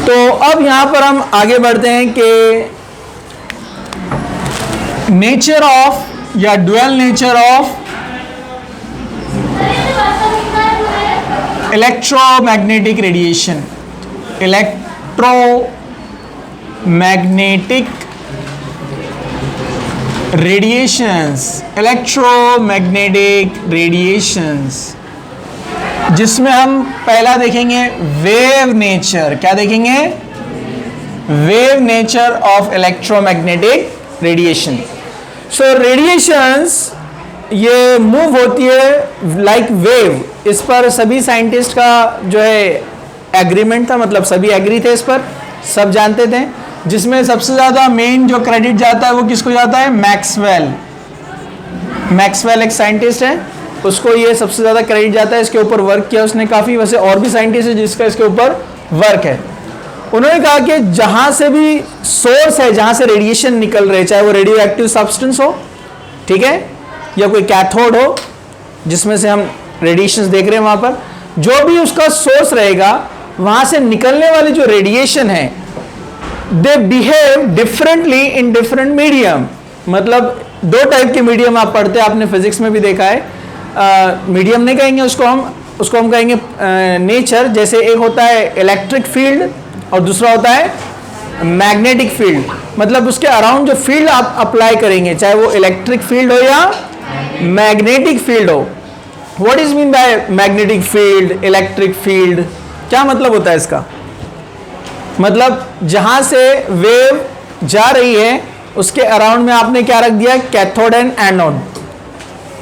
तो अब यहां पर हम आगे बढ़ते हैं कि नेचर ऑफ या dual nature of electromagnetic radiation, electromagnetic radiations, electromagnetic radiations, जिसमें हम पहला देखेंगे वेव नेचर। क्या देखेंगे? Wave nature of electromagnetic radiation. So radiations ये मूव होती है लाइक वेव। इस पर सभी साइंटिस्ट का जो है एग्रीमेंट था, मतलब सभी एग्री थे इस पर, सब जानते थे। जिसमें सबसे ज्यादा मेन जो क्रेडिट जाता है वो किसको जाता है? मैक्सवेल। मैक्सवेल एक साइंटिस्ट है, उसको ये सबसे ज्यादा क्रेडिट जाता है। इसके ऊपर वर्क किया उसने काफी। वैसे और भी साइंटिस्ट है जिसका इसके ऊपर वर्क है। उन्होंने कहा कि जहां से भी सोर्स है, जहां से रेडिएशन निकल रहे, चाहे वो रेडियो एक्टिव सब्सटेंस हो, ठीक है, या कोई कैथोड हो जिसमें से हम रेडिएशन देख रहे हैं, वहां पर जो भी उसका सोर्स रहेगा, वहां से निकलने वाली जो रेडिएशन है, they behave differently in different medium. मतलब दो टाइप के मीडियम आप पढ़ते हैं, आपने फिजिक्स में भी देखा है। मीडियम नहीं कहेंगे उसको हम कहेंगे नेचर। जैसे एक होता है इलेक्ट्रिक फील्ड और दूसरा होता है मैग्नेटिक फील्ड। मतलब उसके अराउंड जो फील्ड आप अप्लाई करेंगे, चाहे वो इलेक्ट्रिक फील्ड हो या मैग्नेटिक फील्ड हो। What is mean by magnetic field, electric field? क्या मतलब होता है इसका? मतलब जहां से वेव जा रही है उसके अराउंड में आपने क्या रख दिया? Cathode and anode.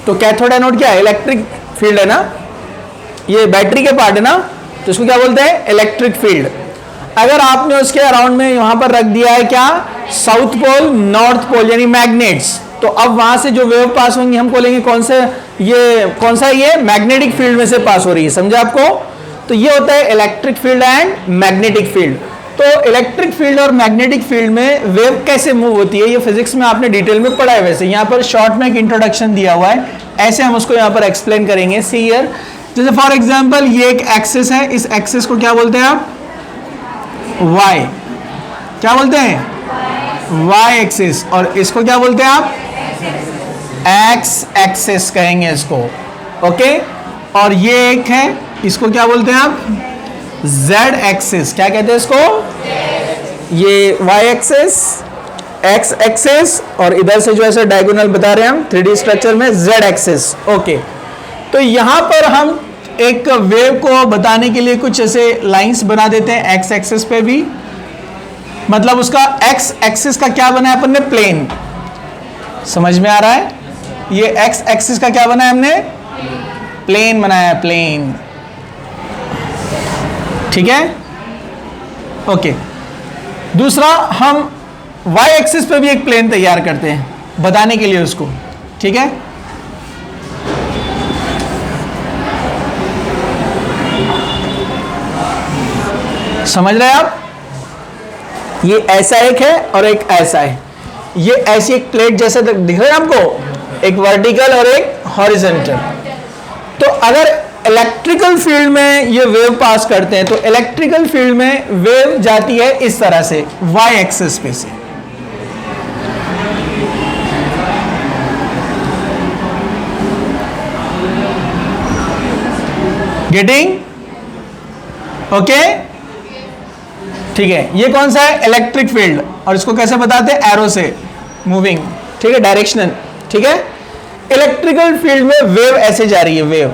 तो कैथोड एनोड क्या है? इलेक्ट्रिक फील्ड है ना, ये बैटरी के पार्ट है ना, तो इसको क्या बोलते हैं? Electric field. अगर आपने उसके अराउंड में यहां पर रख दिया है क्या? साउथ पोल, नॉर्थ पोल, यानी मैग्नेट्स, तो अब वहां से जो वेव पास होंगी हम बोलेंगे कौन सा ये मैग्नेटिक फील्ड में से पास हो रही है। समझा आपको? तो ये होता है electric field and magnetic field. तो इलेक्ट्रिक फील्ड और मैग्नेटिक फील्ड में वेव कैसे मूव होती है, ये फिजिक्स में आपने डिटेल में पढ़ा है। वैसे यहाँ पर शॉर्ट में एक इंट्रोडक्शन दिया हुआ है, ऐसे हम उसको यहाँ पर एक्सप्लेन करेंगे। सी हियर, जैसे फॉर एग्जांपल ये एक एक्सिस है, इस एक्सिस को क्या बोलते हैं आप? वाई। क्या बोलते हैं? Y axis. और इसको क्या बोलते हैं आप? एक्स एक्सिस कहेंगे इसको। ओके, और ये एक है, इसको क्या बोलते हैं आप? Z axis. क्या कहते हैं इसको? ये Y एक्सिस, X एक्सिस, और इधर से जो ऐसे डायगोनल बता रहे हैं हम 3D स्ट्रक्चर में Z एक्सिस। ओके, तो यहां पर हम एक वेव को बताने के लिए कुछ ऐसे लाइंस बना देते हैं X एक्सिस पे भी। मतलब उसका X एक्सिस का क्या बना है अपन ने? प्लेन। समझ में आ रहा है? ये X एक्सिस का क्या बना है हमने? प्लेन बनाया है, प्लेन। ठीक है, ओके। दूसरा, हम y एक्सिस पे भी एक प्लेन तैयार करते हैं बताने के लिए उसको। ठीक है, समझ रहे हैं आप? ये ऐसा एक है और एक ऐसा है। ये ऐसी एक प्लेट जैसे दिख रहा है आपको, एक वर्टिकल और एक हॉरिजॉन्टल। तो अगर इलेक्ट्रिकल फील्ड में ये वेव पास करते हैं, तो इलेक्ट्रिकल फील्ड में वेव जाती है इस तरह से, y एक्सिस पे से। गेटिंग? ओके, ठीक है। ये कौन सा है? Electric field. और इसको कैसे बताते हैं? एरो से, मूविंग। ठीक है, डायरेक्शनल। ठीक है, इलेक्ट्रिकल फील्ड में वेव ऐसे जा रही है। वेव,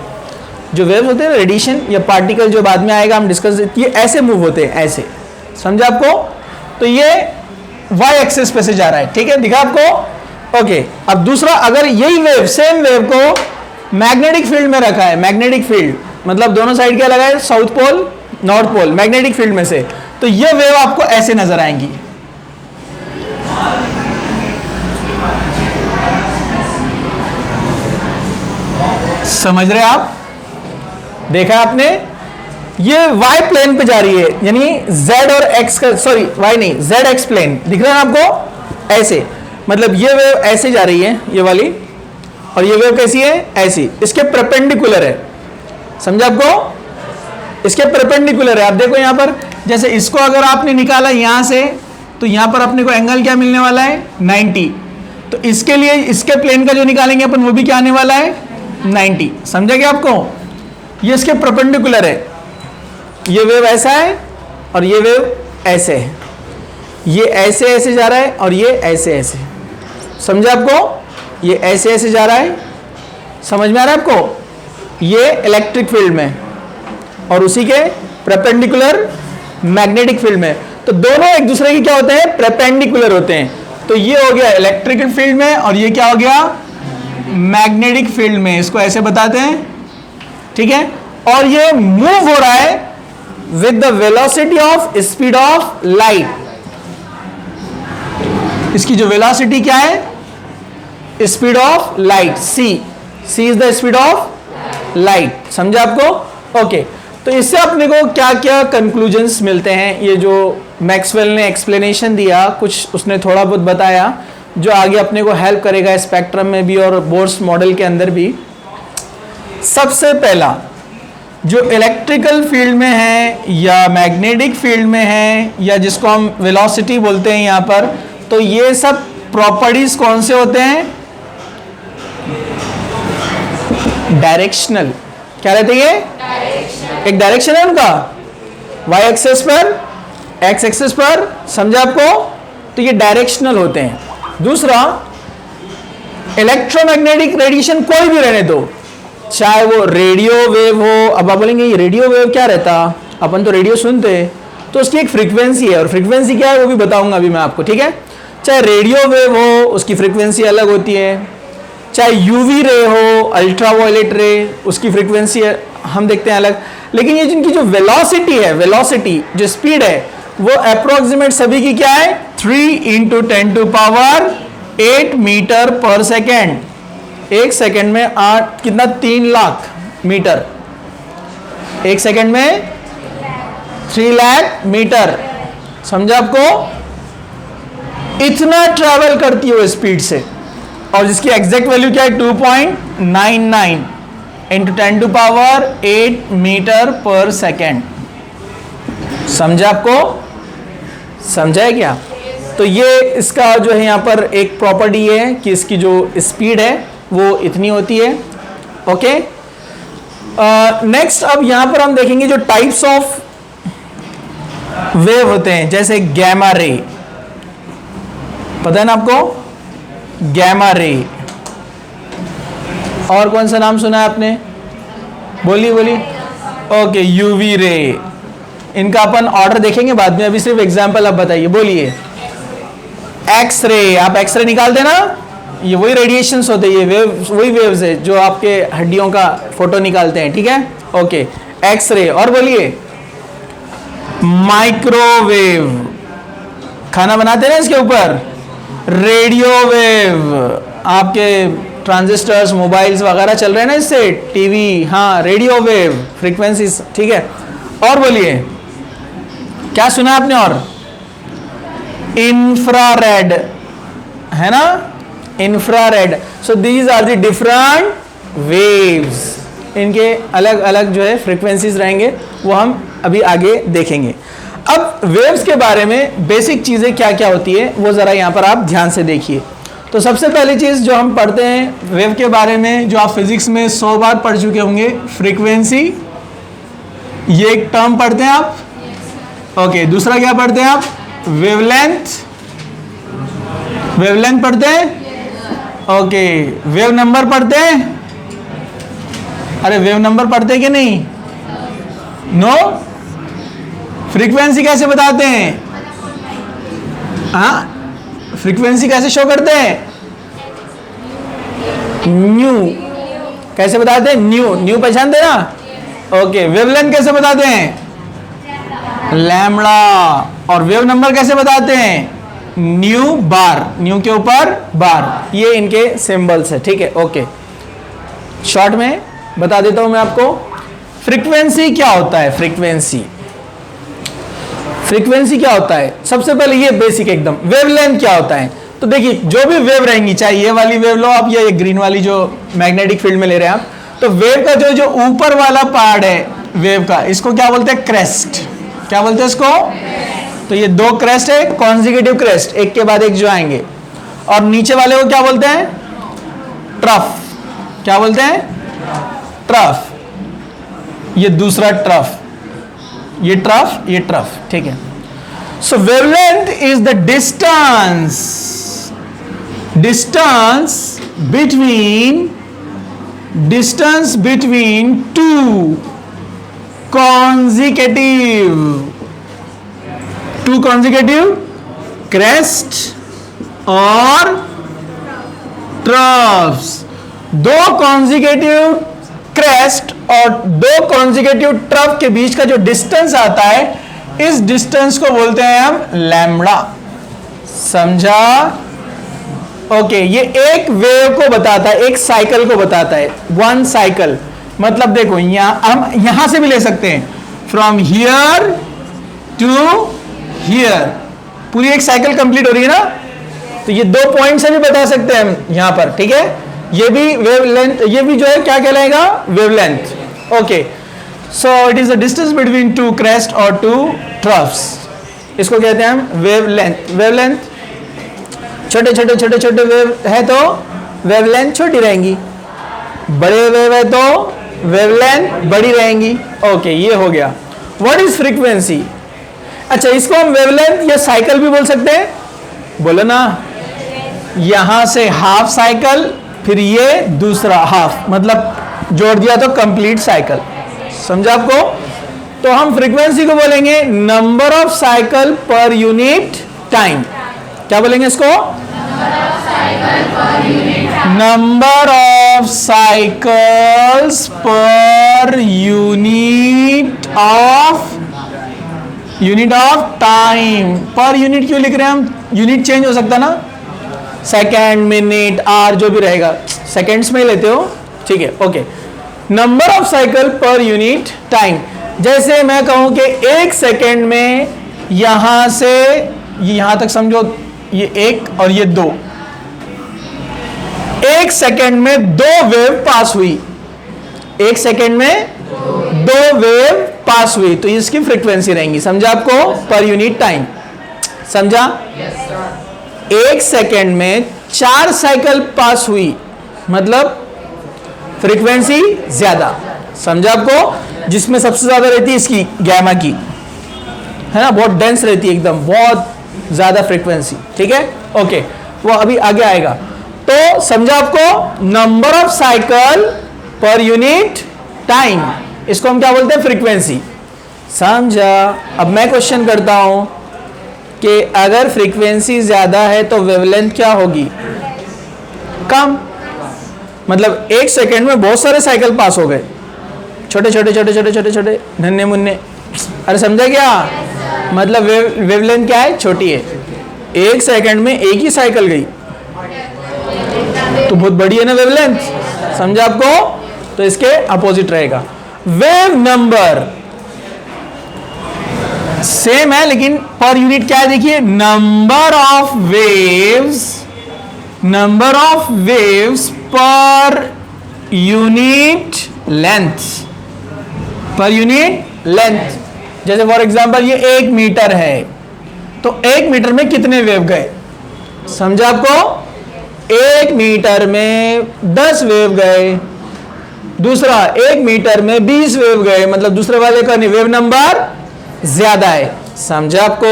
जो वेव होते हैं रेडिएशन या पार्टिकल, जो बाद में आएगा हम डिस्कस, ये ऐसे मूव होते हैं, ऐसे। समझा आपको? तो ये y एक्सिस पे से जा रहा है। ठीक है, दिखा आपको? ओके। अब दूसरा, अगर यही वेव, सेम वेव को मैग्नेटिक फील्ड में रखा है, मैग्नेटिक फील्ड मतलब दोनों साइड क्या लगा है? South pole, north pole, magnetic field में से, तो ये वेव आपको ऐसे नजर आएंगी। समझ रहे आप? देखा आपने? ये y प्लेन पे जा रही है, यानी z और x का, सॉरी y नहीं, z x प्लेन दिख रहा है आपको? ऐसे, मतलब ये वेव ऐसे जा रही है, ये वाली, और ये वेव कैसी है? ऐसी। इसके परपेंडिकुलर है। समझा आपको? इसके परपेंडिकुलर है। आप देखो यहां पर, जैसे इसको अगर आपने निकाला यहां से, तो यहां पर अपने को एंगल क्या मिलने वाला है 90, तो इसके लिए इसके प्लेन का जो निकालेंगे अपन वो भी क्या आने वाला है 90। समझा क्या आपको? ये इसके परपेंडिकुलर है, ये वेव ऐसा है और ये वेव ऐसे है, ये ऐसे ऐसे जा रहा है और ये ऐसे ऐसे। समझा आपको? ये ऐसे ऐसे जा रहा है, समझ में आ रहा है आपको? ये इलेक्ट्रिक फील्ड में और उसी के परपेंडिकुलर मैग्नेटिक फील्ड में, तो दोनों एक दूसरे के क्या होते हैं परपेंडिकुलर होते हैं। तो ये हो गया इलेक्ट्रिकल फील्ड में और ये क्या हो गया मैग्नेटिक फील्ड में, इसको ऐसे बताते हैं, ठीक है। और ये मूव हो रहा है with the velocity of speed of light. इसकी जो वेलोसिटी क्या है speed of light, C is the speed of light. समझा आपको? ओके, तो इससे अपने को क्या क्या कंक्लूजन्स मिलते हैं, ये जो मैक्सवेल ने एक्सप्लेनेशन दिया, कुछ उसने थोड़ा बहुत बताया जो आगे अपने को हेल्प करेगा स्पेक्ट्रम में भी और बोर्स मॉडल के अंदर भी। सबसे पहला जो इलेक्ट्रिकल फील्ड में है या मैग्नेटिक फील्ड में है या जिसको हम वेलोसिटी बोलते हैं यहाँ पर, तो ये सब प्रॉपर्टीज कौन से होते हैं डायरेक्शनल। क्या रहते हैं ये? एक डायरेक्शन है उनका, वाई एक्सेस पर, एक्स एक्सेस पर। समझा आपको? तो ये डायरेक्शनल होते हैं। दूसरा, इलेक्ट्रोमैग्नेटिक रेडिएशन कोई भी रहने दो, चाहे वो रेडियो वेव हो। अब आप बोलेंगे ये रेडियो वेव क्या रहता, अपन तो रेडियो सुनते हैं, तो उसकी एक फ्रीक्वेंसी है और फ्रीक्वेंसी क्या है वो भी बताऊंगा अभी मैं आपको, ठीक है। चाहे रेडियो वेव हो उसकी फ्रीक्वेंसी अलग होती है, चाहे यूवी रे हो, अल्ट्रावायलेट रे, उसकी फ्रीक्वेंसी हम देखते हैं अलग। लेकिन ये जिनकी जो वेलोसिटी है, वेलोसिटी जो स्पीड है, वो अप्रोक्सीमेट सभी की क्या है 3 × 10⁸ मीटर पर सेकेंड। एक सेकेंड में 8 कितना 3 लाख मीटर, एक सेकेंड में 3 लाख मीटर। समझा आपको? इतना ट्रैवल करती है वो स्पीड से, और जिसकी एग्जैक्ट वैल्यू क्या है 2.99 × 10⁸ मीटर पर सेकेंड। समझा आपको? समझा है क्या? तो ये इसका जो है यहाँ पर एक प्रॉपर्टी है कि इसकी जो स्पीड है वो इतनी होती है। ओके, नेक्स्ट अब यहाँ पर हम देखेंगे जो टाइप्स ऑफ वेव होते हैं, जैसे गैमा रे, पता है ना आपको गैमा रे। और कौन सा नाम सुना है आपने? बोलिए बोलिए। Okay, UV ray. इनका अपन ऑर्डर देखेंगे बाद में, अभी सिर्फ एग्जांपल आप बताइए। बोलिए। एक्स रे, आप एक्स रे निकालते ना, ये वही रेडिएशंस होते हैं, ये वेव वही वेव्स है जो आपके हड्डियों का फोटो निकालते हैं, ठीक है। Okay, X ray. और बोलिए माइक्रोवेव, खाना बनाते हैं ना इसके ऊपर। रेडियो वेव, आपके ट्रांजिस्टर्स मोबाइल्स वगैरह चल रहे हैं ना इससे, टीवी, हाँ रेडियो वेव फ्रीक्वेंसीज, ठीक है। और बोलिए क्या सुना आपने? और इंफ्रारेड है ना, infrared. So these are the different waves, इनके अलग अलग जो है फ्रीक्वेंसीज रहेंगे, वो हम अभी आगे देखेंगे। अब वेव्स के बारे में बेसिक चीजें क्या क्या होती है वो जरा यहां पर आप ध्यान से देखिए। तो सबसे पहली चीज जो हम पढ़ते हैं वेव के बारे में, जो आप फिजिक्स में 100 बार पढ़ चुके होंगे, फ्रीक्वेंसी, ये एक टर्म पढ़ते हैं आप। ओके, दूसरा क्या पढ़ते हैं आप? वेवलेंथ, वेवलेंथ पढ़ते हैं। ओके, वेव नंबर पढ़ते हैं। अरे वेव नंबर पढ़ते हैं कि नहीं? नो। फ्रीक्वेंसी कैसे बताते हैं? हाँ, फ्रीक्वेंसी कैसे शो करते हैं? न्यू। कैसे बताते हैं? न्यू। न्यू पहचानते ना? ओके, वेवलेंथ कैसे बताते हैं? लैम्बडा। और वेव नंबर कैसे बताते हैं? न्यू बार, न्यू के ऊपर बार, ये इनके सिंबल्स है, ठीक है। ओके, शॉर्ट में बता देता हूं मैं आपको। फ्रीक्वेंसी क्या होता है? फ्रीक्वेंसी, फ्रीक्वेंसी क्या होता है? सबसे पहले ये बेसिक एकदम, वेवलेंथ क्या होता है? तो देखिए, जो भी वेव रहेंगी, चाहे ये वाली वेव लो आप या ये ग्रीन वाली जो मैग्नेटिक फील्ड में ले रहे हैं आप, तो वेव का जो ऊपर वाला पार्ट है वेव का, इसको क्या बोलते हैं? क्रेस्ट। क्या बोलते हैं इसको? तो ये दो क्रेस्ट है, कॉन्जिक्यूटिव क्रेस्ट, एक के बाद एक जो आएंगे। और नीचे वाले को क्या बोलते हैं? ट्रफ। क्या बोलते हैं? ट्रफ। ये दूसरा ट्रफ, ये ट्रफ, ये ट्रफ, ठीक है। So wavelength is the distance between two consecutive crest और troughs। दो consecutive crest और दो consecutive trough के बीच का जो डिस्टेंस आता है, इस डिस्टेंस को बोलते हैं हम लैम्बडा। समझा? ओके, ये एक वेव को बताता है, एक साइकिल को बताता है। वन साइकिल मतलब देखो हम यहां से भी ले सकते हैं, फ्रॉम हियर टू हियर, पूरी एक साइकिल कंप्लीट हो रही है ना। तो ये दो पॉइंट से भी बता सकते हैं हम यहां पर, ठीक है। ये भी वेवलेंथ, ये भी जो है क्या कहलाएगा? Wavelength. Okay, so it is the distance between two crest और टू ट्रफ्स, इसको कहते हैं हम वेवलेंथ। वेवलेंथ छोटे छोटे वेव है तो वेवलेंथ छोटी रहेंगी, बड़े वेव है तो वेवलेंथ बड़ी रहेंगी। ओके, ये हो गया। What is frequency? अच्छा, इसको हम वेवलेंथ या साइकिल भी बोल सकते हैं, बोलो ना। यहां से हाफ साइकिल, फिर ये दूसरा हाफ, मतलब जोड़ दिया तो कंप्लीट साइकिल। समझा आपको? तो हम फ्रीक्वेंसी को बोलेंगे number of cycle per unit time. क्या बोलेंगे इसको? Number of cycles per unit of time. Per unit क्यों लिख रहे हैं हम? यूनिट चेंज हो सकता ना, सेकेंड, मिनट, आवर जो भी रहेगा, सेकेंड्स में ही लेते हो, ठीक है। Okay, number of cycle per unit time. जैसे मैं कहूं कि एक सेकेंड में यहां से यहां तक समझो, ये एक और ये दो, एक सेकेंड में दो वेव पास हुई, एक सेकेंड में दो वेव पास हुई, तो इसकी फ्रीक्वेंसी रहेंगी। समझा आपको? Per unit time. समझा? एक सेकेंड में 4 साइकिल पास हुई, मतलब फ्रीक्वेंसी ज्यादा। समझा आपको? जिसमें सबसे ज्यादा रहती है इसकी गैमा की, है ना, बहुत डेंस रहती है एकदम, बहुत ज्यादा फ्रीक्वेंसी, ठीक है। ओके, वो अभी आगे आएगा। तो समझा आपको? Number of cycle per unit time, इसको हम क्या बोलते हैं? फ्रीक्वेंसी। समझा? अब मैं क्वेश्चन करता हूं कि अगर फ्रीक्वेंसी ज्यादा है तो वेवलेंथ क्या होगी? कम। मतलब एक सेकेंड में बहुत सारे साइकिल पास हो गए, छोटे छोटे नन्हे मुन्ने। अरे समझा क्या? मतलब वेवलेंथ क्या है? छोटी है। एक सेकंड में एक ही साइकिल गई तो बहुत बड़ी है ना वेवलेंथ। समझा आपको? तो इसके अपोजिट रहेगा। वेव नंबर सेम है, लेकिन पर यूनिट क्या है? देखिए, number of waves per unit length. जैसे फॉर एग्जांपल ये 1 मीटर है, तो 1 मीटर में कितने वेव गए? समझा आपको? 1 मीटर में 10 वेव गए। दूसरा 1 मीटर में 20 वेव गए, मतलब दूसरे वाले का वेव नंबर ज्यादा है। समझा आपको?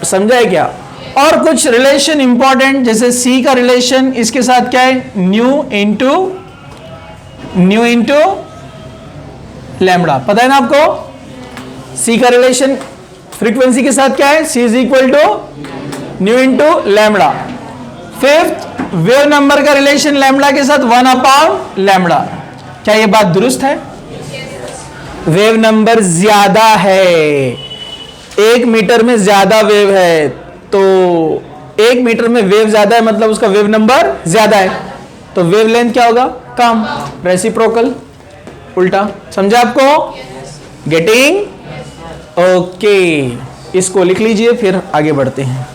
समझा है क्या? और कुछ रिलेशन इंपॉर्टेंट, जैसे सी का रिलेशन इसके साथ क्या है? New into lambda. पता है ना आपको? सी का रिलेशन फ्रीक्वेंसी के साथ क्या है? C is equal to nu into lambda. Fifth, wave number का रिलेशन लैम्बडा के साथ 1/लैम्बडा। क्या ये बात दुरुस्त है? वेव नंबर ज्यादा है, 1 मीटर में ज्यादा वेव है, तो 1 मीटर में वेव ज्यादा है, मतलब उसका वेव नंबर ज्यादा है, तो वेव लेंथ क्या होगा? कम। रेसिप्रोकल, उल्टा। समझा आपको? गेटिंग? ओके, इसको लिख लीजिए, फिर आगे बढ़ते हैं।